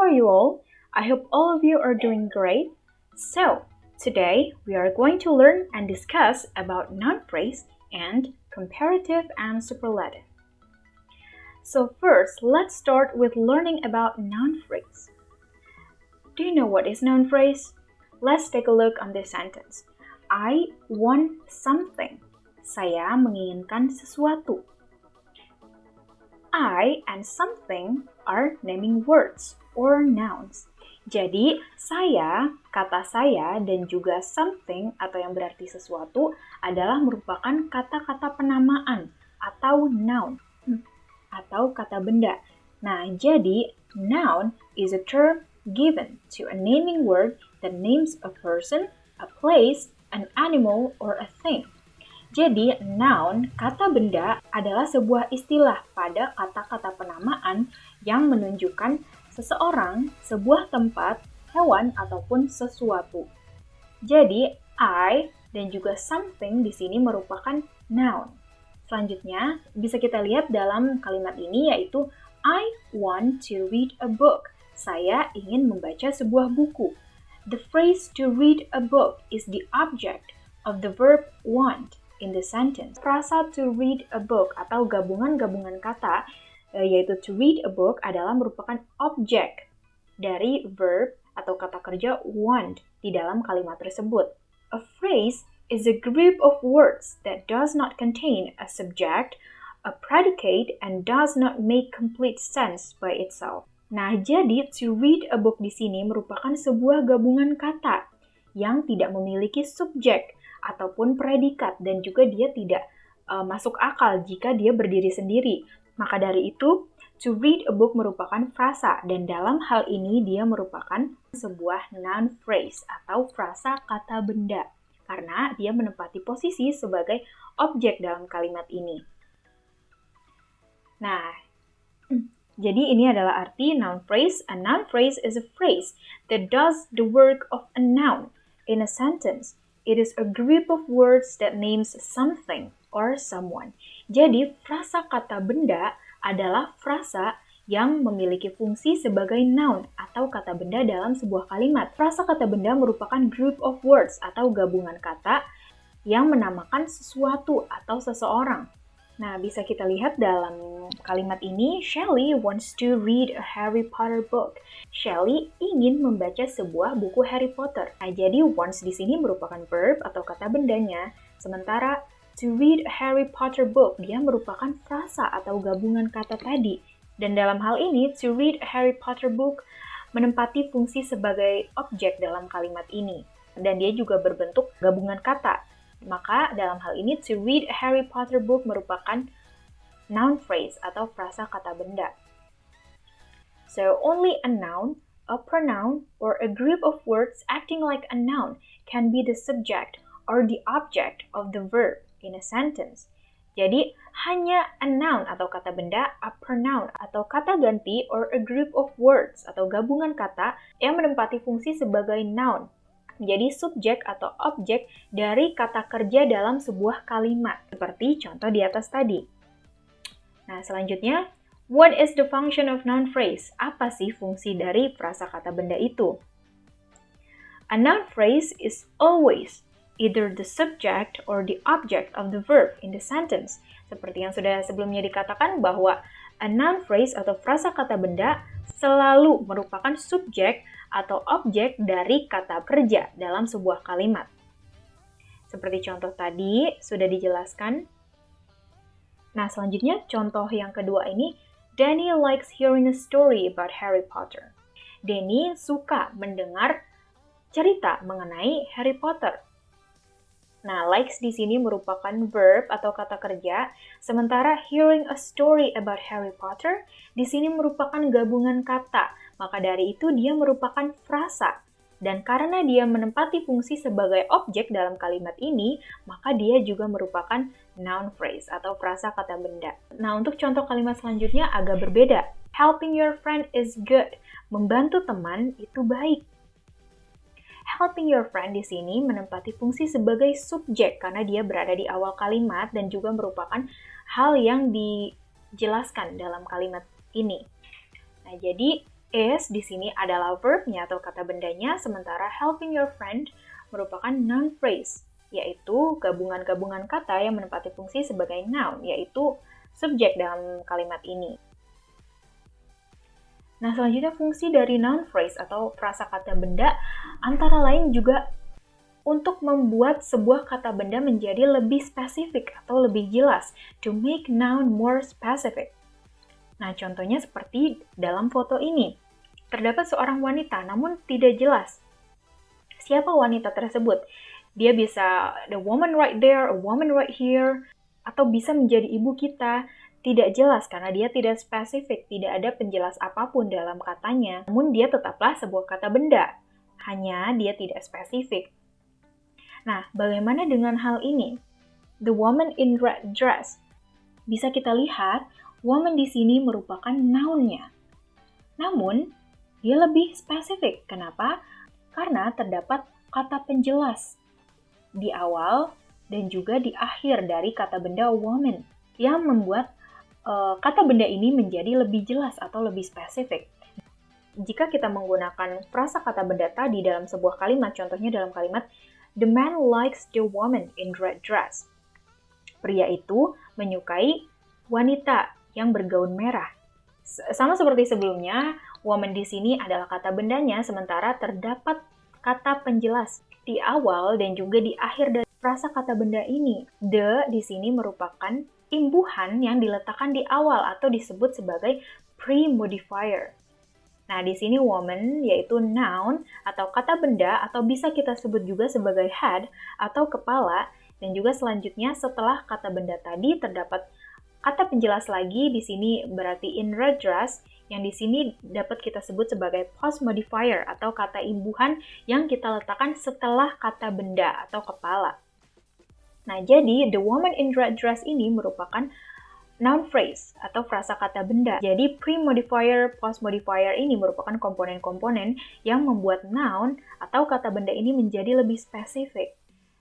are you all? I hope all of you are doing great. So, today we are going to learn and discuss about noun phrase and comparative and superlative. So first, let's start with learning about noun phrase. Do you know what is noun phrase? Let's take a look on this sentence. I want something. Saya menginginkan sesuatu. I and something are naming words or nouns. Jadi, kata saya, dan juga something atau yang berarti sesuatu adalah merupakan kata-kata penamaan atau noun atau kata benda. Nah, jadi noun is a term given to a naming word that names a person, a place, an animal, or a thing. Jadi, noun, kata benda, adalah sebuah istilah pada kata-kata penamaan yang menunjukkan seseorang, sebuah tempat, hewan, ataupun sesuatu. Jadi, I dan juga something di sini merupakan noun. Selanjutnya, bisa kita lihat dalam kalimat ini yaitu I want to read a book. Saya ingin membaca sebuah buku. The phrase to read a book is the object of the verb want in the sentence. Frasa to read a book atau gabungan-gabungan kata yaitu to read a book adalah merupakan objek dari verb atau kata kerja want di dalam kalimat tersebut. A phrase is a group of words that does not contain a subject, a predicate, and does not make complete sense by itself. Nah, jadi to read a book di sini merupakan sebuah gabungan kata yang tidak memiliki subjek ataupun predikat dan juga dia tidak masuk akal jika dia berdiri sendiri. Maka dari itu, to read a book merupakan frasa dan dalam hal ini dia merupakan sebuah noun phrase atau frasa kata benda karena dia menempati posisi sebagai objek dalam kalimat ini. Nah, jadi ini adalah arti noun phrase. A noun phrase is a phrase that does the work of a noun in a sentence. It is a group of words that names something or someone. Jadi, frasa kata benda adalah frasa yang memiliki fungsi sebagai noun atau kata benda dalam sebuah kalimat. Frasa kata benda merupakan group of words atau gabungan kata yang menamakan sesuatu atau seseorang. Nah, bisa kita lihat dalam kalimat ini, Shelley wants to read a Harry Potter book. Shelley ingin membaca sebuah buku Harry Potter. Nah, jadi wants di sini merupakan verb atau kata bendanya, sementara to read a Harry Potter book, dia merupakan frasa atau gabungan kata tadi. Dan dalam hal ini, to read a Harry Potter book menempati fungsi sebagai objek dalam kalimat ini. Dan dia juga berbentuk gabungan kata. Maka dalam hal ini, to read a Harry Potter book merupakan noun phrase atau frasa kata benda. So, only a noun, a pronoun, or a group of words acting like a noun can be the subject or the object of the verb in a sentence. Jadi, hanya a noun atau kata benda, a pronoun atau kata ganti, or a group of words atau gabungan kata yang menempati fungsi sebagai noun menjadi subjek atau objek dari kata kerja dalam sebuah kalimat, seperti contoh di atas tadi. Nah, selanjutnya, what is the function of noun phrase? Apa sih fungsi dari frasa kata benda itu? A noun phrase is always either the subject or the object of the verb in the sentence. Seperti yang sudah sebelumnya dikatakan bahwa a noun phrase atau frasa kata benda selalu merupakan subjek atau objek dari kata kerja dalam sebuah kalimat. Seperti contoh tadi sudah dijelaskan. Nah, selanjutnya contoh yang kedua ini, Danny likes hearing a story about Harry Potter. Danny suka mendengar cerita mengenai Harry Potter. Nah, likes di sini merupakan verb atau kata kerja, sementara hearing a story about Harry Potter di sini merupakan gabungan kata. Maka dari itu dia merupakan frasa. Dan karena dia menempati fungsi sebagai objek dalam kalimat ini, maka dia juga merupakan noun phrase atau frasa kata benda. Nah, untuk contoh kalimat selanjutnya agak berbeda. Helping your friend is good. Membantu teman itu baik. Helping your friend di sini menempati fungsi sebagai subjek karena dia berada di awal kalimat dan juga merupakan hal yang dijelaskan dalam kalimat ini. Nah, jadi Is di sini adalah verbnya atau kata bendanya, sementara helping your friend merupakan noun phrase, yaitu gabungan-gabungan kata yang menempati fungsi sebagai noun, yaitu subjek dalam kalimat ini. Nah, selanjutnya fungsi dari noun phrase atau prasakata benda antara lain juga untuk membuat sebuah kata benda menjadi lebih spesifik atau lebih jelas, to make noun more specific. Nah, contohnya seperti dalam foto ini. Terdapat seorang wanita, namun tidak jelas siapa wanita tersebut. Dia bisa the woman right there, a woman right here, atau bisa menjadi ibu kita. Tidak jelas karena dia tidak spesifik, tidak ada penjelas apapun dalam katanya. Namun dia tetaplah sebuah kata benda, hanya dia tidak spesifik. Nah, bagaimana dengan hal ini? The woman in red dress. Bisa kita lihat, woman di sini merupakan noun-nya. Namun, dia lebih spesifik. Kenapa? Karena terdapat kata penjelas di awal dan juga di akhir dari kata benda woman yang membuat kata benda ini menjadi lebih jelas atau lebih spesifik. Jika kita menggunakan frasa kata benda tadi dalam sebuah kalimat, contohnya dalam kalimat the man likes the woman in red dress. Pria itu menyukai wanita yang bergaun merah. Sama seperti sebelumnya, woman di sini adalah kata bendanya, sementara terdapat kata penjelas di awal dan juga di akhir dari frasa kata benda ini. The di sini merupakan imbuhan yang diletakkan di awal atau disebut sebagai pre-modifier. Nah, di sini woman yaitu noun atau kata benda atau bisa kita sebut juga sebagai head atau kepala, dan juga selanjutnya setelah kata benda tadi terdapat kata penjelas lagi. Di sini berarti in red dress, yang di sini dapat kita sebut sebagai post modifier atau kata imbuhan yang kita letakkan setelah kata benda atau kepala. Nah, jadi the woman in red dress ini merupakan noun phrase atau frasa kata benda. Jadi pre-modifier, post-modifier ini merupakan komponen-komponen yang membuat noun atau kata benda ini menjadi lebih spesifik.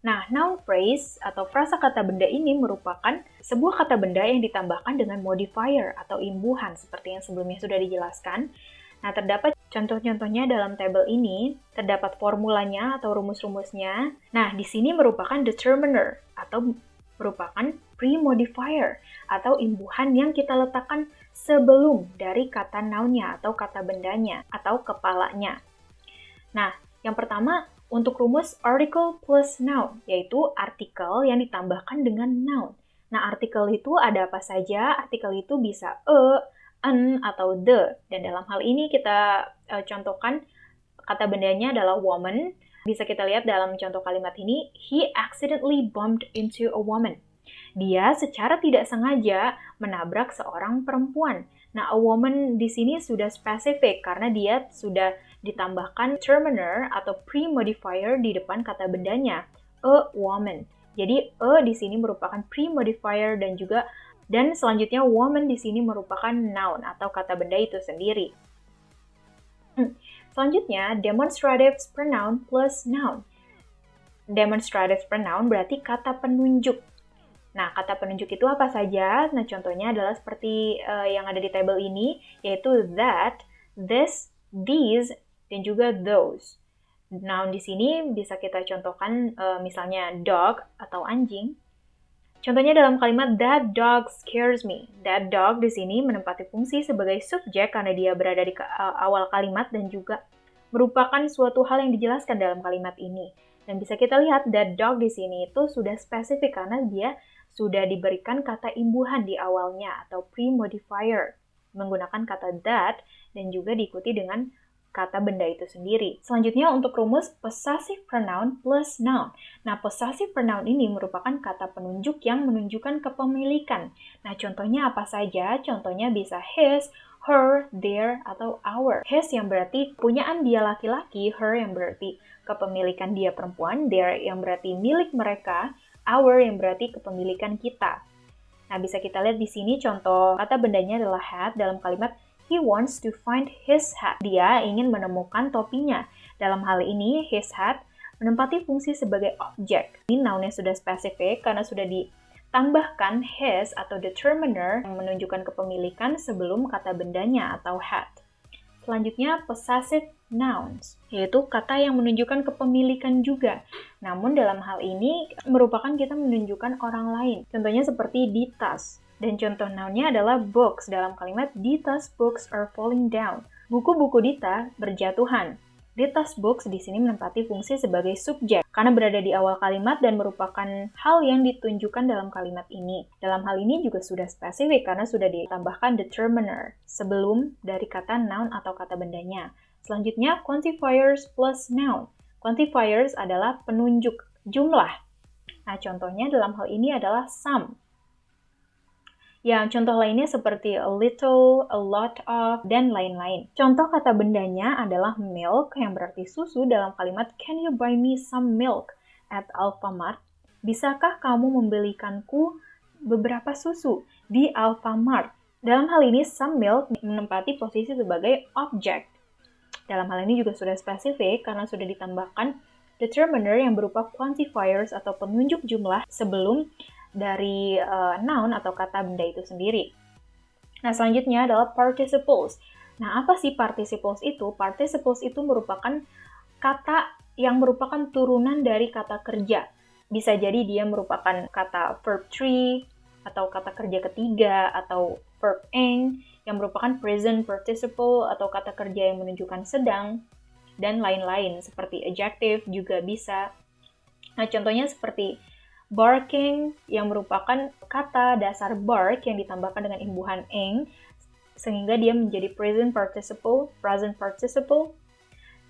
Nah, noun phrase atau frasa kata benda ini merupakan sebuah kata benda yang ditambahkan dengan modifier atau imbuhan seperti yang sebelumnya sudah dijelaskan. Nah, terdapat contoh-contohnya dalam tabel ini, terdapat formulanya atau rumus-rumusnya. Nah, di sini merupakan determiner atau merupakan pre-modifier atau imbuhan yang kita letakkan sebelum dari kata noun-nya atau kata bendanya atau kepalanya. Nah, yang pertama untuk rumus article plus noun, yaitu artikel yang ditambahkan dengan noun. Nah, artikel itu ada apa saja? Artikel itu bisa an, atau the. Dan dalam hal ini kita contohkan kata bendanya adalah woman. Bisa kita lihat dalam contoh kalimat ini, he accidentally bumped into a woman. Dia secara tidak sengaja menabrak seorang perempuan. Nah, a woman di sini sudah spesifik karena dia sudah ditambahkan determiner atau pre-modifier di depan kata bendanya, a woman. Jadi, a di sini merupakan pre-modifier dan selanjutnya woman di sini merupakan noun atau kata benda itu sendiri. Selanjutnya, demonstrative pronoun plus noun. Demonstrative pronoun berarti kata penunjuk. Nah, kata penunjuk itu apa saja? Nah, contohnya adalah seperti yang ada di tabel ini, yaitu that, this, these, dan juga those. Noun di sini bisa kita contohkan misalnya dog atau anjing. Contohnya dalam kalimat that dog scares me. That dog di sini menempati fungsi sebagai subjek karena dia berada di awal kalimat dan juga merupakan suatu hal yang dijelaskan dalam kalimat ini. Dan bisa kita lihat that dog di sini itu sudah spesifik karena dia sudah diberikan kata imbuhan di awalnya atau pre-modifier menggunakan kata that dan juga diikuti dengan kata benda itu sendiri. Selanjutnya untuk rumus possessive pronoun plus noun. Nah, possessive pronoun ini merupakan kata penunjuk yang menunjukkan kepemilikan. Nah, contohnya apa saja? Contohnya bisa his, her, their, atau our. His yang berarti punyaan dia laki-laki, her yang berarti kepemilikan dia perempuan, their yang berarti milik mereka, our yang berarti kepemilikan kita. Nah, bisa kita lihat di sini contoh kata bendanya adalah hat dalam kalimat he wants to find his hat. Dia ingin menemukan topinya. Dalam hal ini, his hat menempati fungsi sebagai objek. Ini nounnya sudah spesifik karena sudah ditambahkan his atau determiner yang menunjukkan kepemilikan sebelum kata bendanya atau hat. Selanjutnya, possessive nouns, yaitu kata yang menunjukkan kepemilikan juga. Namun dalam hal ini merupakan kita menunjukkan orang lain. Contohnya seperti Dita's. Dan contoh nounnya adalah books dalam kalimat Dita's books are falling down. Buku-buku Dita berjatuhan. Dita's books di sini menempati fungsi sebagai subjek karena berada di awal kalimat dan merupakan hal yang ditunjukkan dalam kalimat ini. Dalam hal ini juga sudah spesifik karena sudah ditambahkan determiner sebelum dari kata noun atau kata bendanya. Selanjutnya, quantifiers plus noun. Quantifiers adalah penunjuk jumlah. Nah, contohnya dalam hal ini adalah some. Yang contoh lainnya seperti a little, a lot of, dan lain-lain. Contoh kata bendanya adalah milk yang berarti susu dalam kalimat can you buy me some milk at Alfamart? Bisakah kamu membelikanku beberapa susu di Alfamart? Dalam hal ini some milk menempati posisi sebagai object. Dalam hal ini juga sudah spesifik karena sudah ditambahkan determiner yang berupa quantifiers atau penunjuk jumlah sebelum dari noun atau kata benda itu sendiri. Nah, selanjutnya adalah participles. Nah, apa sih participles itu? Participles itu merupakan kata yang merupakan turunan dari kata kerja. Bisa jadi dia merupakan kata verb 3, atau kata kerja ketiga, atau verb ing, yang merupakan present participle, atau kata kerja yang menunjukkan sedang, dan lain-lain, seperti adjective juga bisa. Nah, contohnya seperti barking yang merupakan kata dasar bark yang ditambahkan dengan imbuhan ing sehingga dia menjadi present participle,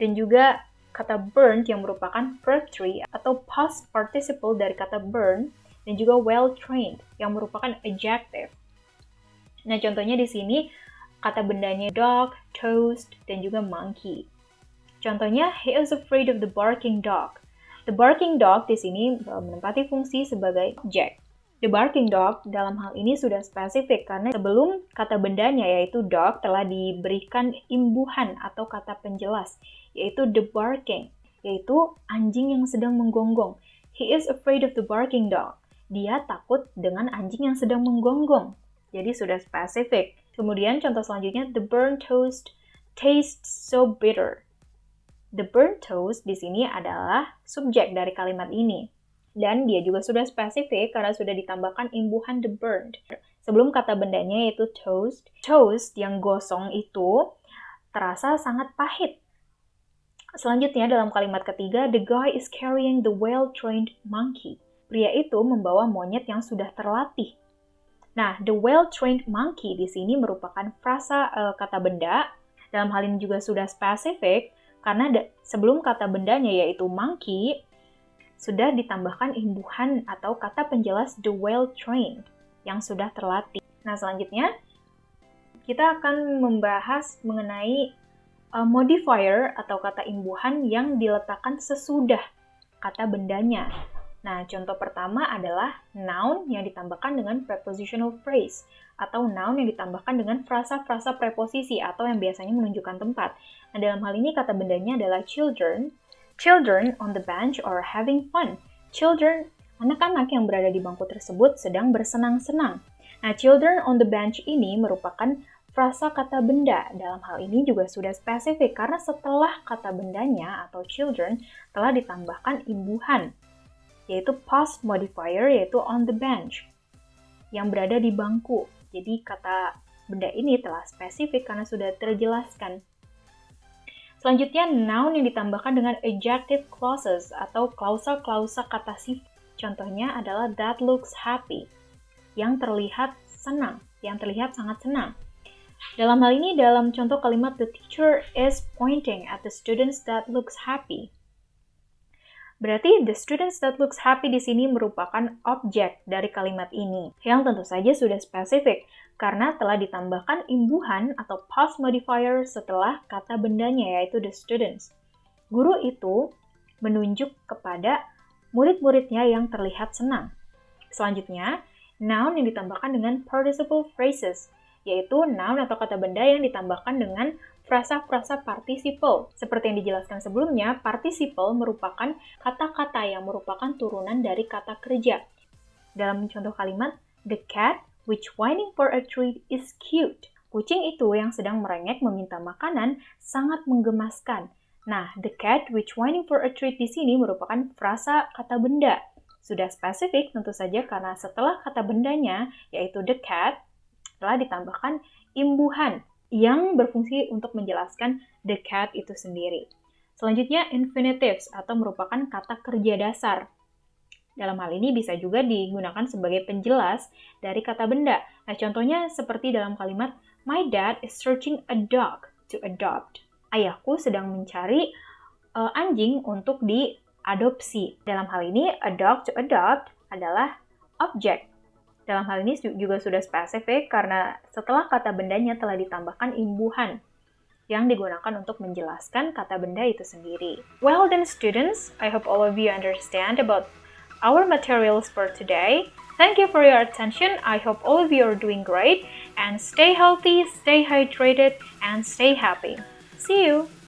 dan juga kata burnt yang merupakan verb 3 atau past participle dari kata burn, dan juga well trained yang merupakan adjective. Nah, contohnya di sini kata bendanya dog, toast, dan juga monkey. Contohnya, he is afraid of the barking dog. The barking dog di sini menempati fungsi sebagai objek. The barking dog dalam hal ini sudah spesifik karena sebelum kata bendanya yaitu dog telah diberikan imbuhan atau kata penjelas yaitu the barking, yaitu anjing yang sedang menggonggong. He is afraid of the barking dog. Dia takut dengan anjing yang sedang menggonggong. Jadi sudah spesifik. Kemudian contoh selanjutnya, the burnt toast tastes so bitter. The burnt toast di sini adalah subjek dari kalimat ini. Dan dia juga sudah spesifik karena sudah ditambahkan imbuhan the burnt. Sebelum kata bendanya yaitu toast. Toast yang gosong itu terasa sangat pahit. Selanjutnya dalam kalimat ketiga, the guy is carrying the well-trained monkey. Pria itu membawa monyet yang sudah terlatih. Nah, the well-trained monkey di sini merupakan frasa kata benda. Dalam hal ini juga sudah spesifik karena sebelum kata bendanya yaitu monkey, sudah ditambahkan imbuhan atau kata penjelas the well-trained yang sudah terlatih. Nah, selanjutnya kita akan membahas mengenai modifier atau kata imbuhan yang diletakkan sesudah kata bendanya. Nah, contoh pertama adalah noun yang ditambahkan dengan prepositional phrase atau noun yang ditambahkan dengan frasa-frasa preposisi atau yang biasanya menunjukkan tempat. Nah, dalam hal ini kata bendanya adalah children. Children on the bench are having fun. Children, anak-anak yang berada di bangku tersebut sedang bersenang-senang. Nah, children on the bench ini merupakan frasa kata benda. Dalam hal ini juga sudah spesifik karena setelah kata bendanya atau children telah ditambahkan imbuhan, yaitu past modifier yaitu on the bench, yang berada di bangku. Jadi kata benda ini telah spesifik karena sudah terjelaskan. Selanjutnya, noun yang ditambahkan dengan adjective clauses atau klausa-klausa kata sifat. Contohnya adalah that looks happy, yang terlihat senang, yang terlihat sangat senang. Dalam hal ini, dalam contoh kalimat the teacher is pointing at the students that looks happy. Berarti the students that looks happy di sini merupakan objek dari kalimat ini, yang tentu saja sudah spesifik karena telah ditambahkan imbuhan atau past modifier setelah kata bendanya yaitu the students. Guru itu menunjuk kepada murid-muridnya yang terlihat senang. Selanjutnya, noun yang ditambahkan dengan participle phrases, yaitu noun atau kata benda yang ditambahkan dengan frasa-frasa participle. Seperti yang dijelaskan sebelumnya, participle merupakan kata-kata yang merupakan turunan dari kata kerja. Dalam contoh kalimat, the cat which whining for a treat is cute. Kucing itu yang sedang merengek meminta makanan sangat menggemaskan. Nah, the cat which whining for a treat di sini merupakan frasa kata benda. Sudah spesifik tentu saja karena setelah kata bendanya, yaitu the cat, telah ditambahkan imbuhan yang berfungsi untuk menjelaskan the cat itu sendiri. Selanjutnya, infinitives atau merupakan kata kerja dasar. Dalam hal ini bisa juga digunakan sebagai penjelas dari kata benda. Nah, contohnya seperti dalam kalimat My dad is searching a dog to adopt. Ayahku sedang mencari anjing untuk diadopsi. Dalam hal ini, a dog to adopt adalah objek. Dalam hal ini juga sudah spesifik karena setelah kata bendanya telah ditambahkan imbuhan yang digunakan untuk menjelaskan kata benda itu sendiri. Well then students, I hope all of you understand about our materials for today. Thank you for your attention. I hope all of you are doing great and stay healthy, stay hydrated, and stay happy. See you!